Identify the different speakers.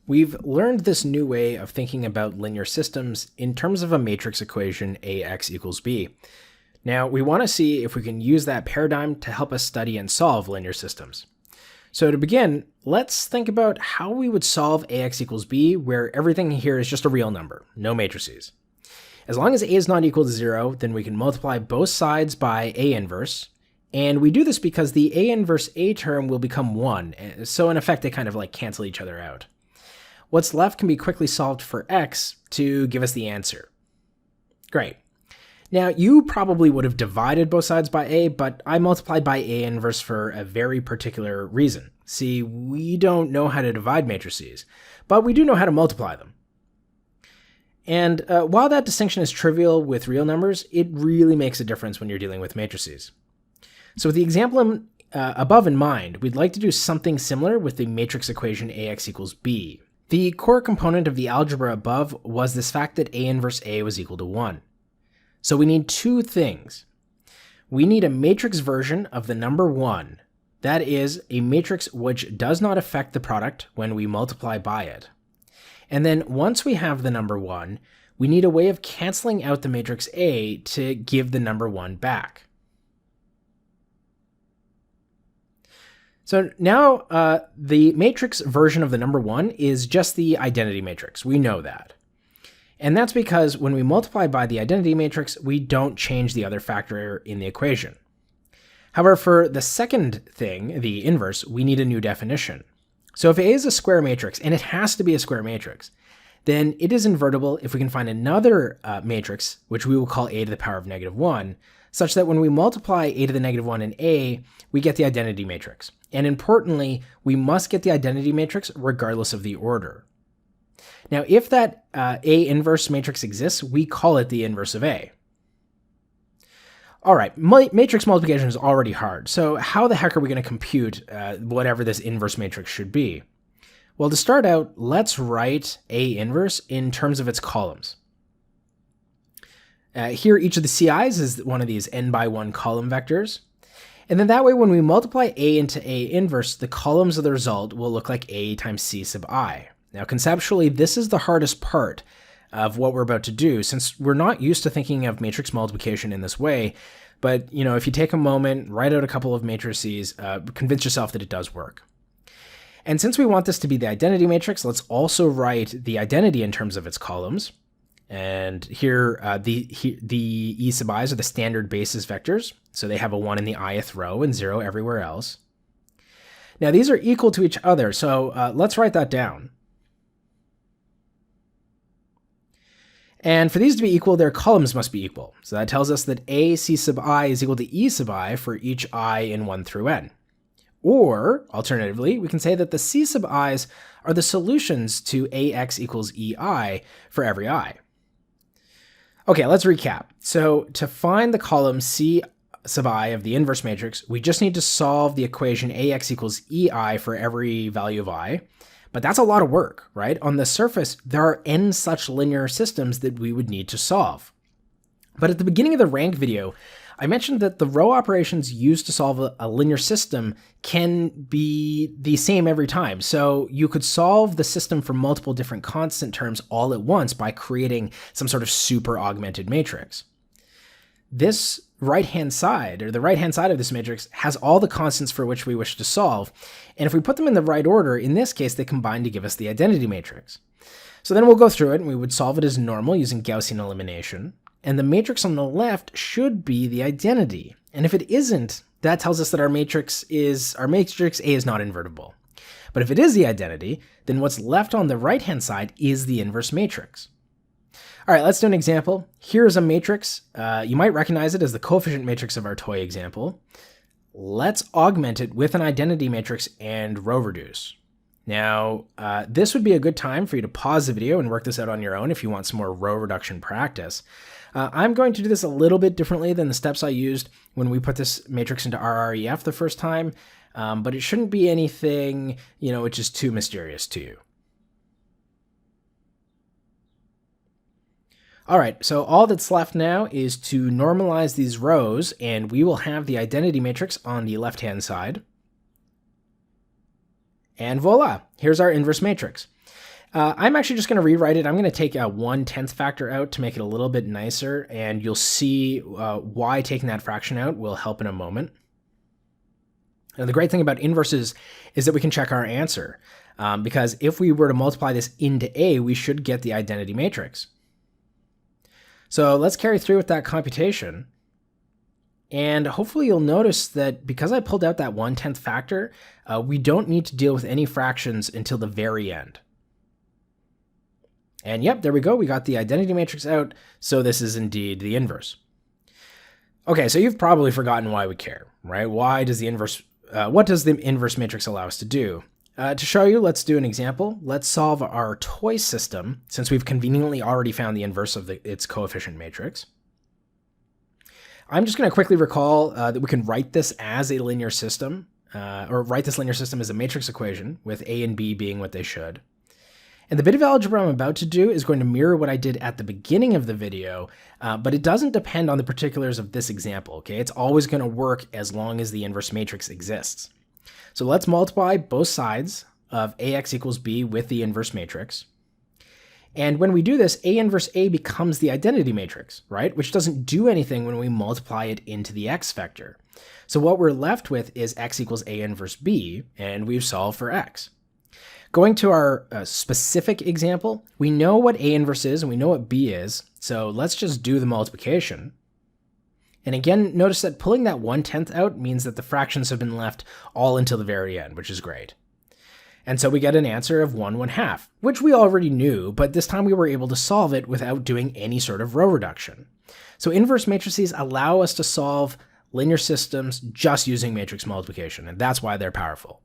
Speaker 1: We've learned this new way of thinking about linear systems in terms of a matrix equation AX equals B. Now, we want to see if we can use that paradigm to help us study and solve linear systems. So to begin, let's think about how we would solve AX equals B, where everything here is just a real number, no matrices. As long as A is not equal to 0, then we can multiply both sides by A inverse, and we do this because the A inverse A term will become 1, so in effect they kind of cancel each other out. What's left can be quickly solved for x to give us the answer. Great. Now, you probably would have divided both sides by a, but I multiplied by a inverse for a very particular reason. See, we don't know how to divide matrices, but we do know how to multiply them. And while that distinction is trivial with real numbers, it really makes a difference when you're dealing with matrices. So with the example above in mind, we'd like to do something similar with the matrix equation AX equals B. The core component of the algebra above was this fact that A inverse A was equal to 1. So we need two things. We need a matrix version of the number 1. That is, a matrix which does not affect the product when we multiply by it. And then once we have the number 1, we need a way of canceling out the matrix A to give the number 1 back. So now the matrix version of the number 1 is just the identity matrix. We know that. And that's because when we multiply by the identity matrix, we don't change the other factor in the equation. However, for the second thing, the inverse, we need a new definition. So if A is a square matrix, and it has to be a square matrix, then it is invertible if we can find another matrix, which we will call A to the power of -1, such that when we multiply A to the -1 in A, we get the identity matrix. And importantly, we must get the identity matrix regardless of the order. Now, if that A inverse matrix exists, we call it the inverse of A. All right, matrix multiplication is already hard, so how the heck are we going to compute whatever this inverse matrix should be? Well, to start out, let's write A inverse in terms of its columns. Here, each of the CIs is one of these n by 1 column vectors. And then that way, when we multiply A into A inverse, the columns of the result will look like A times C sub I. Now, conceptually, this is the hardest part of what we're about to do, since we're not used to thinking of matrix multiplication in this way. But, if you take a moment, write out a couple of matrices, convince yourself that it does work. And since we want this to be the identity matrix, let's also write the identity in terms of its columns. And here, the E sub i's are the standard basis vectors. So they have a 1 in the ith row and 0 everywhere else. Now these are equal to each other, so let's write that down. And for these to be equal, their columns must be equal. So that tells us that A C sub I is equal to E sub I for each I in 1 through n. Or, alternatively, we can say that the C sub i's are the solutions to AX equals EI for every I. Okay, let's recap. So to find the column C sub I of the inverse matrix, we just need to solve the equation AX equals EI for every value of I. But that's a lot of work, right? On the surface, there are n such linear systems that we would need to solve. But at the beginning of the rank video, I mentioned that the row operations used to solve a linear system can be the same every time. So you could solve the system for multiple different constant terms all at once by creating some sort of super augmented matrix. This right-hand side, or the right-hand side of this matrix, has all the constants for which we wish to solve. And if we put them in the right order, in this case, they combine to give us the identity matrix. So then we'll go through it and we would solve it as normal using Gaussian elimination. And the matrix on the left should be the identity. And if it isn't, that tells us that our matrix A is not invertible. But if it is the identity, then what's left on the right-hand side is the inverse matrix. All right, let's do an example. Here's a matrix. You might recognize it as the coefficient matrix of our toy example. Let's augment it with an identity matrix and row reduce. Now, this would be a good time for you to pause the video and work this out on your own if you want some more row reduction practice. I'm going to do this a little bit differently than the steps I used when we put this matrix into RREF the first time, but it shouldn't be anything, which is too mysterious to you. All right, so all that's left now is to normalize these rows, and we will have the identity matrix on the left-hand side. And voila, here's our inverse matrix. I'm actually just going to rewrite it. I'm going to take a 1/10 factor out to make it a little bit nicer, and you'll see why taking that fraction out will help in a moment. Now, the great thing about inverses is that we can check our answer, because if we were to multiply this into A, we should get the identity matrix. So let's carry through with that computation. And hopefully you'll notice that because I pulled out that 1/10 factor, we don't need to deal with any fractions until the very end. And yep, there we go. We got the identity matrix out. So this is indeed the inverse. Okay, so you've probably forgotten why we care, right? Why does the inverse, what does the inverse matrix allow us to do? To show you, let's do an example. Let's solve our toy system, since we've conveniently already found the inverse of its coefficient matrix. I'm just going to quickly recall that we can write this as a linear system, or write this linear system as a matrix equation, with A and B being what they should. And the bit of algebra I'm about to do is going to mirror what I did at the beginning of the video, but it doesn't depend on the particulars of this example, okay? It's always going to work as long as the inverse matrix exists. So let's multiply both sides of AX equals B with the inverse matrix. And when we do this, A inverse A becomes the identity matrix, right? Which doesn't do anything when we multiply it into the X vector. So what we're left with is X equals A inverse B, and we've solved for X. Going to our specific example, we know what A inverse is and we know what B is, so let's just do the multiplication. And again, notice that pulling that 1/10 out means that the fractions have been left all until the very end, which is great. And so we get an answer of 1/1/2, which we already knew, but this time we were able to solve it without doing any sort of row reduction. So inverse matrices allow us to solve linear systems just using matrix multiplication, and that's why they're powerful.